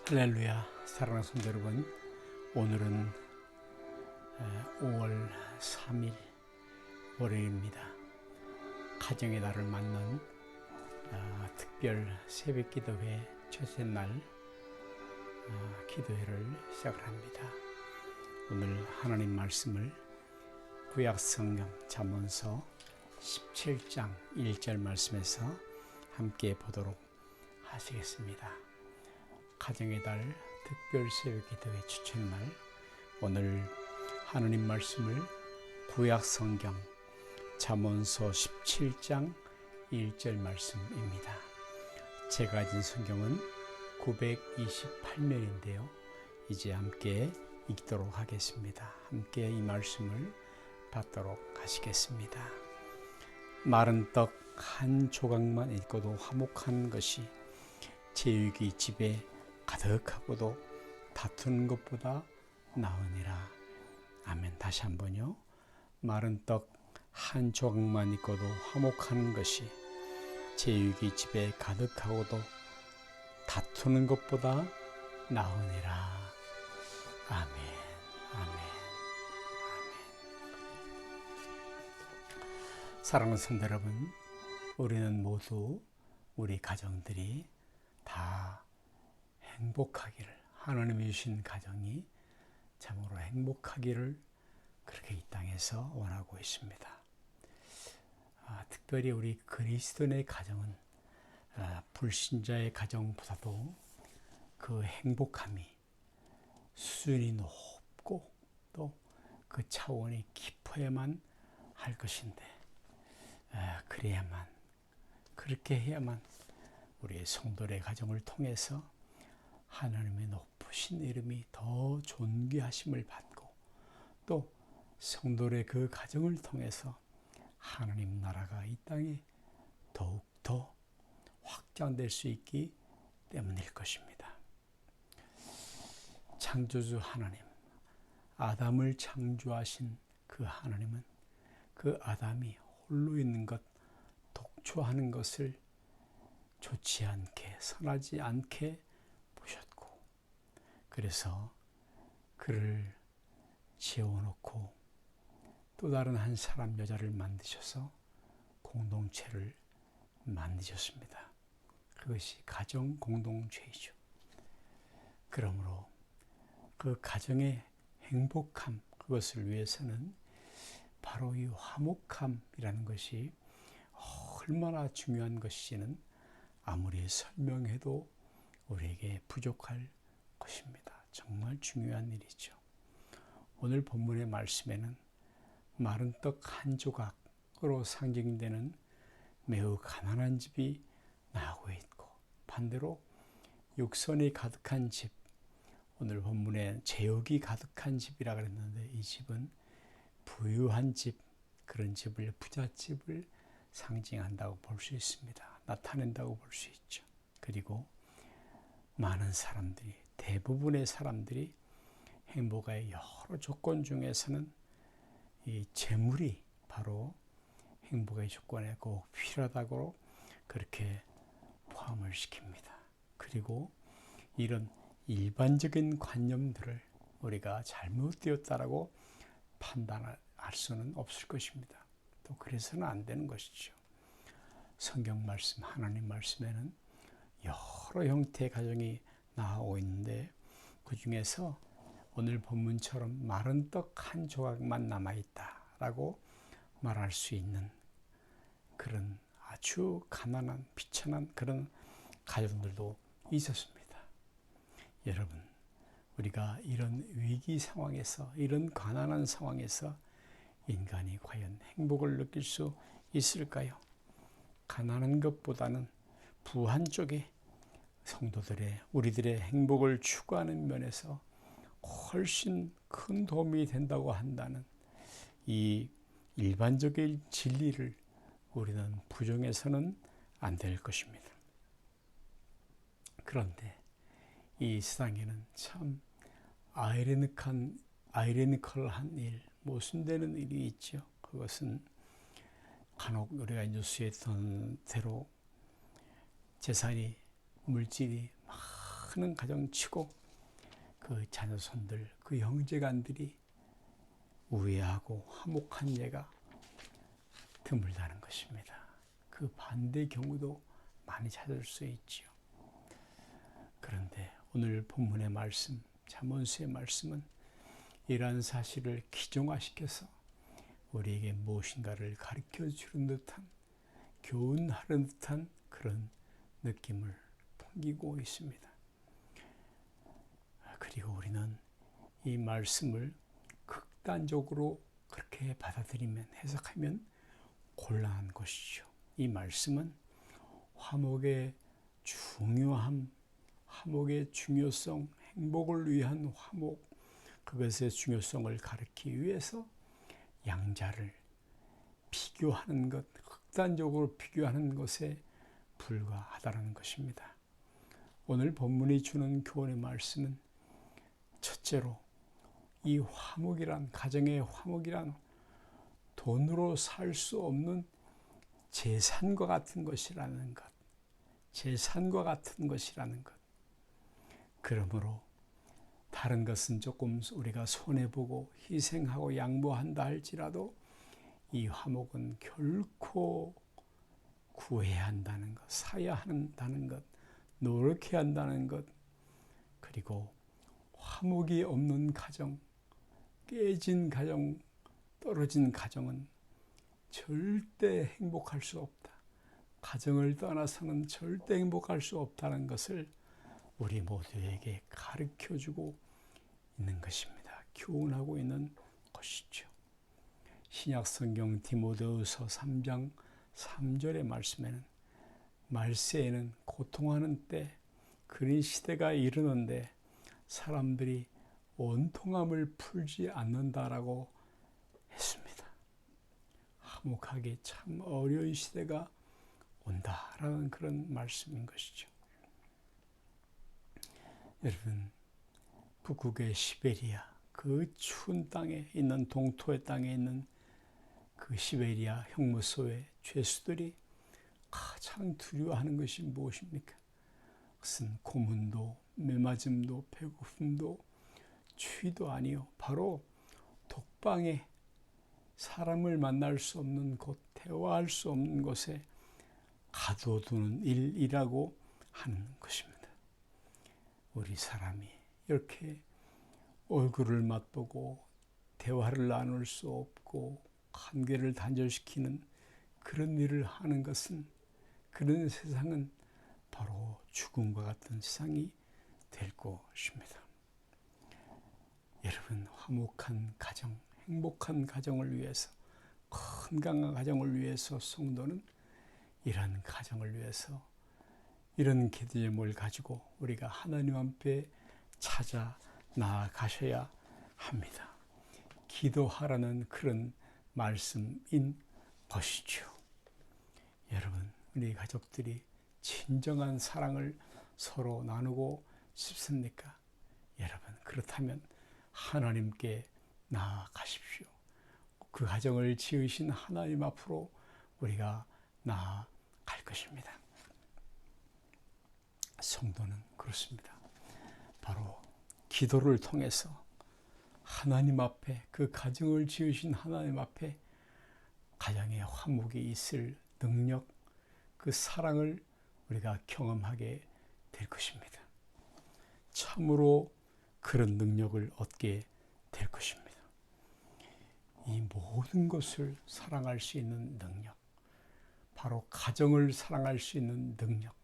할렐루야. 사랑하는 성도 여러분, 오늘은 5월 3일 월요일입니다. 가정의 날을 맞는 특별 새벽 기도회 첫째 날 기도회를 시작을 합니다. 오늘 하나님 말씀을 구약성경 잠언서 17장 1절 말씀에서 함께 보도록 하시겠습니다. 가정의 달 특별 새벽 기도회 추천날, 오늘 하나님 말씀을 구약성경 잠언서 17장 1절 말씀입니다. 제가 가진 성경은 928면인데요. 이제 함께 읽도록 하겠습니다. 함께 이 말씀을 받도록 하시겠습니다. 마른 떡 한 조각만 읽고도 화목한 것이 제육이 집에 가득하고도 다투는 것보다 나으니라. 아멘. 다시 한번요. 마른 떡 한 조각만 있고도 화목하는 것이 제육이 집에 가득하고도 다투는 것보다 나으니라. 아멘. 아멘. 아멘. 사랑하는 성도 여러분, 우리는 모두 우리 가정들이 다 행복하기를, 하나님이 주신 가정이 참으로 행복하기를 그렇게 이 땅에서 원하고 있습니다. 특별히 우리 그리스도인의 가정은 불신자의 가정보다도 그 행복함이 수준이 높고 또 그 차원이 깊어야만 할 것인데, 그래야만, 그렇게 해야만 우리 성도의 가정을 통해서 하나님의 높으신 이름이 더 존귀하심을 받고, 또 성도의 그 가정을 통해서 하나님 나라가 이 땅에 더욱더 확장될 수 있기 때문일 것입니다. 창조주 하나님, 아담을 창조하신 그 하나님은 그 아담이 홀로 있는 것, 독초하는 것을 좋지 않게, 선하지 않게 보셨고, 그래서 그를 지어놓고 또 다른 한 사람 여자를 만드셔서 공동체를 만드셨습니다. 그것이 가정 공동체이죠. 그러므로 그 가정의 행복함, 그것을 위해서는 바로 이 화목함이라는 것이 얼마나 중요한 것인지는 아무리 설명해도 우리에게 부족할 것입니다. 정말 중요한 일이죠. 오늘 본문의 말씀에는 마른 떡 한 조각으로 상징되는 매우 가난한 집이 나오고 있고, 반대로 육선이 가득한 집, 오늘 본문에 제육이 가득한 집이라 그랬는데, 이 집은 부유한 집, 그런 집을, 부잣집을 상징한다고 볼 수 있습니다. 나타낸다고 볼 수 있죠. 그리고 많은 사람들이, 대부분의 사람들이 행복의 여러 조건 중에서는 이 재물이 바로 행복의 조건에 꼭 필요하다고 그렇게 포함을 시킵니다. 그리고 이런 일반적인 관념들을 우리가 잘못되었다라고 판단할 수는 없을 것입니다. 또 그래서는 안 되는 것이죠. 성경 말씀, 하나님 말씀에는 여러 형태의 가정이 나오고 있는데, 그 중에서 오늘 본문처럼 마른 떡 한 조각만 남아있다라고 말할 수 있는 그런 아주 가난한, 비천한 그런 가정들도 있었습니다. 여러분, 우리가 이런 위기 상황에서, 이런 가난한 상황에서 인간이 과연 행복을 느낄 수 있을까요? 가난한 것보다는 부한 쪽에 성도들의, 우리들의 행복을 추구하는 면에서 훨씬 큰 도움이 된다고 한다는 이 일반적인 진리를 우리는 부정해서는 안 될 것입니다. 그런데 이 세상에는 참 아이러니컬한 일, 모순되는 일이 있죠. 그것은 간혹 우리가 뉴스에 듣던 대로 재산이, 물질이 사는 가정치고 그 자녀손들, 그 형제간들이 우애하고 화목한 예가 드물다는 것입니다. 그 반대 경우도 많이 찾을 수 있지요. 그런데 오늘 본문의 말씀, 잠언수의 말씀은 이러한 사실을 기정화시켜서 우리에게 무엇인가를 가르쳐 주는 듯한, 교훈하는 듯한 그런 느낌을 풍기고 있습니다. 그리고 우리는 이 말씀을 극단적으로 그렇게 받아들이면, 해석하면 곤란한 것이죠. 이 말씀은 화목의 중요함, 화목의 중요성, 행복을 위한 화목, 그것의 중요성을 가르치기 위해서 양자를 비교하는 것, 극단적으로 비교하는 것에 불과하다는 것입니다. 오늘 본문이 주는 교훈의 말씀은 첫째로 이 화목이란, 가정의 화목이란 돈으로 살 수 없는 재산과 같은 것이라는 것, 재산과 같은 것이라는 것. 그러므로 다른 것은 조금 우리가 손해보고 희생하고 양보한다 할지라도 이 화목은 결코 구해야 한다는 것, 사야 한다는 것, 노력해야 한다는 것, 그리고 화목이 없는 가정, 깨진 가정, 떨어진 가정은 절대 행복할 수 없다. 가정을 떠나서는 절대 행복할 수 없다는 것을 우리 모두에게 가르쳐주고 있는 것입니다. 교훈하고 있는 것이죠. 신약성경 디모데후서 3장 3절의 말씀에는 말세에는 고통하는 때, 그런 시대가 이르는데 사람들이 원통함을 풀지 않는다라고 했습니다. 화목하기 참 어려운 시대가 온다라는 그런 말씀인 것이죠. 여러분, 북극의 시베리아, 그 추운 땅에 있는, 동토의 땅에 있는 그 시베리아 형무소의 죄수들이 가장 두려워하는 것이 무엇입니까? 그것은 고문도, 매맞음도, 배고픔도, 추위도 아니요, 바로 독방에 사람을 만날 수 없는 곳, 대화할 수 없는 곳에 가둬두는 일이라고 하는 것입니다. 우리 사람이 이렇게 얼굴을 맛보고 대화를 나눌 수 없고 관계를 단절시키는 그런 일을 하는 것은, 그런 세상은 바로 죽음과 같은 세상이 될 것입니다. 여러분, 화목한 가정, 행복한 가정을 위해서, 건강한 가정을 위해서 성도는 이런 가정을 위해서 이런 기도 제목을 가지고 우리가 하나님 앞에 찾아 나아가셔야 합니다. 기도하라는 그런 말씀인 것이죠. 여러분, 우리 가족들이 진정한 사랑을 서로 나누고 싶습니까? 여러분, 그렇다면 하나님께 나아가십시오. 그 가정을 지으신 하나님 앞으로 우리가 나아갈 것입니다. 성도는 그렇습니다. 바로 기도를 통해서 하나님 앞에, 그 가정을 지으신 하나님 앞에 가정에 화목이 있을 능력, 그 사랑을 우리가 경험하게 될 것입니다. 참으로 그런 능력을 얻게 될 것입니다. 이 모든 것을 사랑할 수 있는 능력, 바로 가정을 사랑할 수 있는 능력,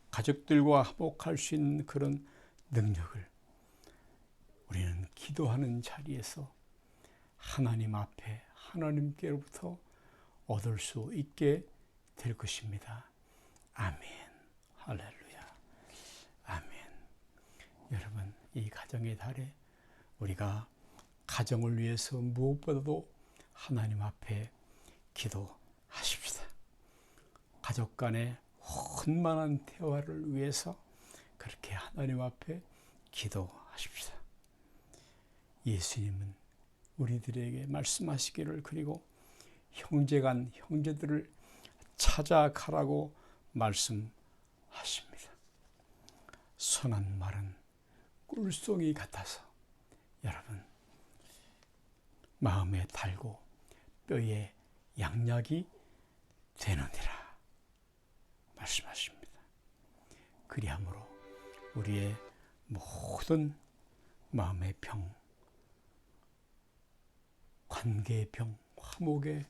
가족들과 화목할 수 있는 그런 능력을 우리는 기도하는 자리에서 하나님 앞에, 하나님께로부터 얻을 수 있게 될 것입니다. 아멘. 할렐루야. 아멘. 여러분, 이 가정의 달에 우리가 가정을 위해서 무엇보다도 하나님 앞에 기도하십시다. 가족 간의 원만한 대화를 위해서 그렇게 하나님 앞에 기도하십시다. 예수님은 우리들에게 말씀하시기를, 그리고 형제간 형제들을 찾아가라고 말씀하십니다. 선한 말은 꿀송이 같아서 여러분 마음에 달고 뼈에 양약이 되느니라 말씀하십니다. 그리함으로 우리의 모든 마음의 병, 관계의 병, 화목의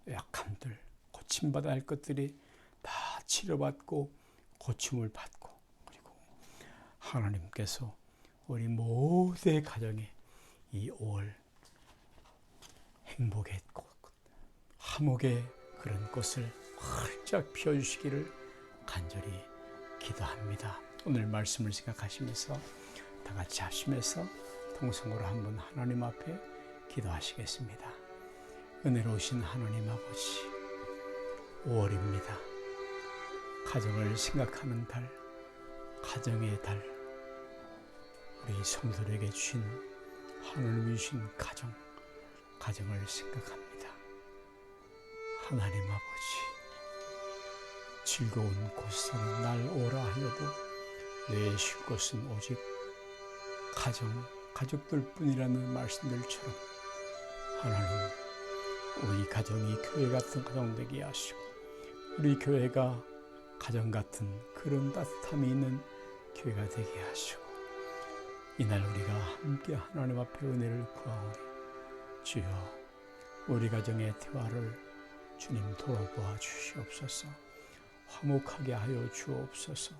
약함들, 고침받아야 할 것들이 다 치료받고 고침을 받고, 그리고 하나님께서 우리 모두의 가정에 이 5월 행복의 꽃, 화목의 그런 꽃을 활짝 피워주시기를 간절히 기도합니다. 오늘 말씀을 생각하시면서 다 같이 하시면서 통성으로 한번 하나님 앞에 기도하시겠습니다. 은혜로우신 하나님 아버지, 5월입니다. 가정을 생각하는 달, 가정의 달, 우리 성도들에게 주신 하나님이 주신 가정을 생각합니다. 하나님 아버지, 즐거운 곳에서는 날 오라 하여도 내 쉴 곳은 오직 가족들뿐이라는 말씀들처럼 하나님, 우리 가정이 교회 같은 가정 되게 하시고 우리 교회가 가정 같은 그런 따뜻함이 있는 교회가 되게 하시고 이날 우리가 함께 하나님 앞에 은혜를 구하오니 주여, 우리 가정의 대화를 주님 돌아보아 주시옵소서. 화목하게 하여 주옵소서.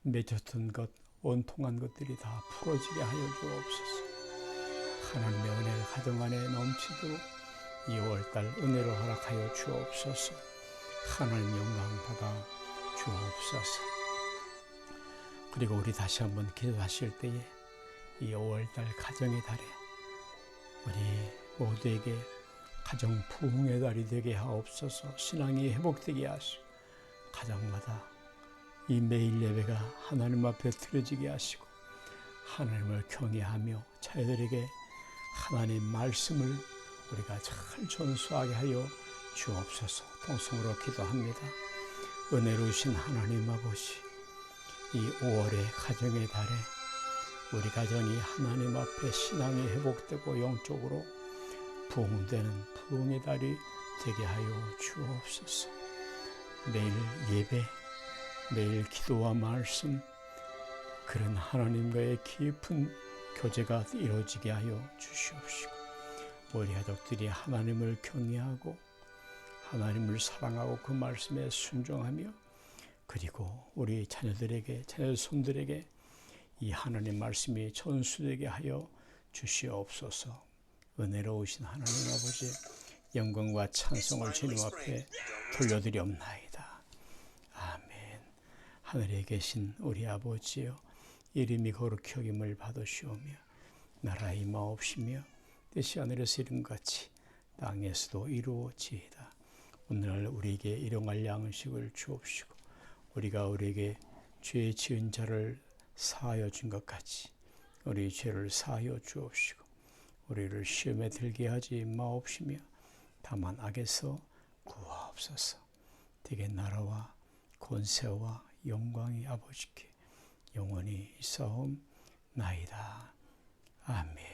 맺었던 것, 원통한 것들이 다 풀어지게 하여 주옵소서. 하나님의 은혜가 가정 안에 넘치도록 2월달 은혜로 허락하여 주옵소서. 하나님 영광 받아 주옵소서. 그리고 우리 다시 한번 기도하실 때에 이 5월달 가정의 달에 우리 모두에게 가정 부흥의 달이 되게 하옵소서. 신앙이 회복되게 하시고 가정마다 이 매일 예배가 하나님 앞에 드려지게 하시고 하나님을 경외하며 자녀들에게 하나님 말씀을 우리가 잘 전수하게 하여 주옵소서. 통성으로 기도합니다. 은혜로우신 하나님 아버지, 이 5월의 가정의 달에 우리 가정이 하나님 앞에 신앙이 회복되고 영적으로 부흥되는 부흥의 달이 되게 하여 주옵소서. 매일 예배, 매일 기도와 말씀, 그런 하나님과의 깊은 교제가 이루어지게 하여 주시옵시고 우리 가족들이 하나님을 경외하고 하나님을 사랑하고 그 말씀에 순종하며 그리고 우리 자녀들에게, 자녀 손들에게 이 하나님 말씀이 전수되게 하여 주시옵소서. 은혜로우신 하나님 아버지, 영광과 찬송을 주님 앞에 돌려드리옵나이다. 아멘. 하늘에 계신 우리 아버지여, 이름이 거룩히 여김을 받으시오며 나라의 임하옵시며 뜻이 하늘에서 이룬 같이 땅에서도 이루어지이다. 오늘날 우리에게 일용할 양식을 주옵시고 우리가 우리에게 죄 지은 자를 사하여 준 것 같이 우리 죄를 사하여 주옵시고 우리를 시험에 들게 하지 마옵시며 다만 악에서 구하옵소서. 대개 나라와 권세와 영광이 아버지께 영원히 있사옵나이다. 아멘.